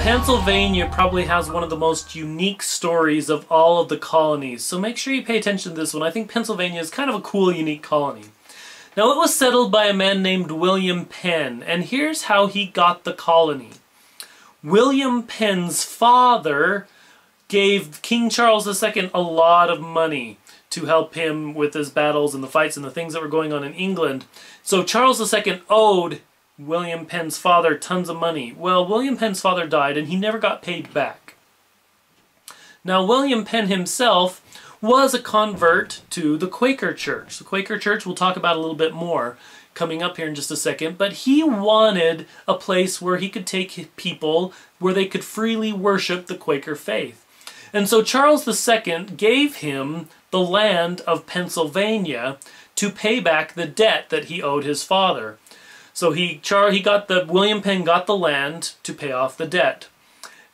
Pennsylvania probably has one of the most unique stories of all of the colonies, so make sure you pay attention to this one. I think Pennsylvania is kind of a cool, unique colony. Now, it was settled by a man named William Penn, and here's how he got the colony. William Penn's father gave King Charles II a lot of money to help him with his battles and the fights and the things that were going on in England. So Charles II owed William Penn's father tons of money. Well, William Penn's father died and he never got paid back. Now, William Penn himself was a convert to the Quaker Church. The Quaker Church we'll talk about a little bit more coming up here in just a second, but he wanted a place where he could take people where they could freely worship the Quaker faith. And so Charles II gave him the land of Pennsylvania to pay back the debt that he owed his father. So William Penn got the land to pay off the debt.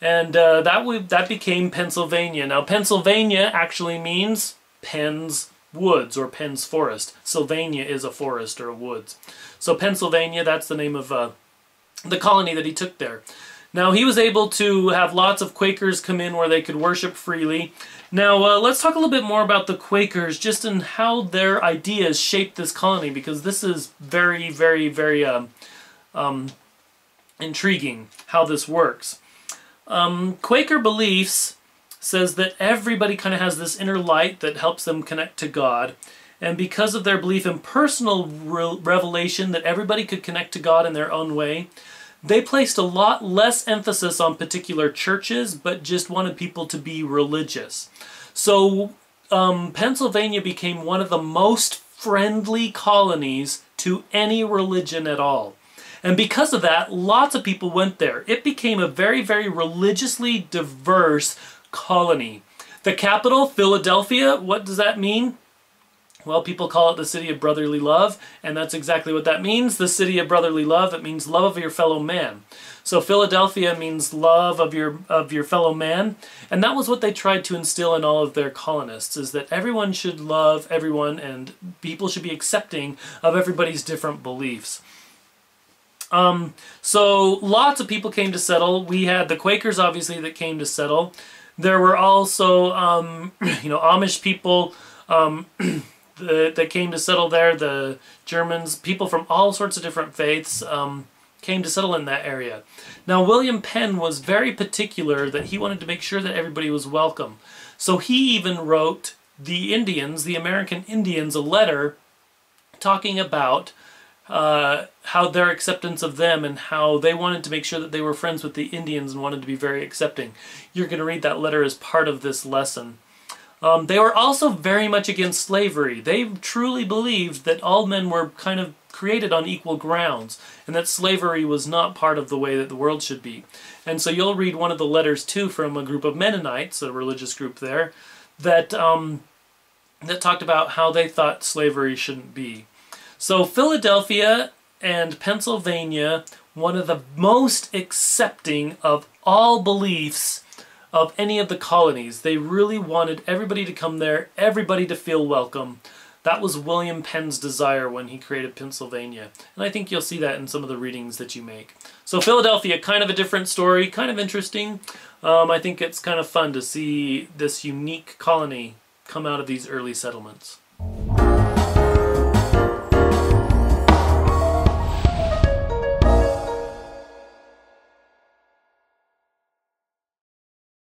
And that became Pennsylvania. Now, Pennsylvania actually means Penn's woods or Penn's forest. Sylvania is a forest or a woods. So Pennsylvania, that's the name of the colony that he took there. Now, he was able to have lots of Quakers come in where they could worship freely. Now, let's talk a little bit more about the Quakers, just in how their ideas shaped this colony, because this is very, very, very intriguing how this works. Quaker beliefs says that everybody kind of has this inner light that helps them connect to God. And because of their belief in personal revelation, that everybody could connect to God in their own way, they placed a lot less emphasis on particular churches, but just wanted people to be religious. So Pennsylvania became one of the most friendly colonies to any religion at all. And because of that, lots of people went there. It became a very, very religiously diverse colony. The capital, Philadelphia, what does that mean? Well, people call it the city of brotherly love, and that's exactly what that means. The city of brotherly love, it means love of your fellow man. So Philadelphia means love of your fellow man, and that was what they tried to instill in all of their colonists, is that everyone should love everyone and people should be accepting of everybody's different beliefs. So lots of people came to settle. We had the Quakers, obviously, that came to settle. There were also, Amish people, that came to settle there, the Germans, people from all sorts of different faiths came to settle in that area. Now, William Penn was very particular that he wanted to make sure that everybody was welcome. So he even wrote the Indians, the American Indians, a letter talking about how their acceptance of them and how they wanted to make sure that they were friends with the Indians and wanted to be very accepting. You're going to read that letter as part of this lesson. They were also very much against slavery. They truly believed that all men were kind of created on equal grounds, and that slavery was not part of the way that the world should be. And so you'll read one of the letters, too, from a group of Mennonites, a religious group there, that talked about how they thought slavery shouldn't be. So Philadelphia and Pennsylvania, one of the most accepting of all beliefs of any of the colonies. They really wanted everybody to come there, everybody to feel welcome. That was William Penn's desire when he created Pennsylvania. And I think you'll see that in some of the readings that you make. So Philadelphia, kind of a different story, kind of interesting. I think it's kind of fun to see this unique colony come out of these early settlements.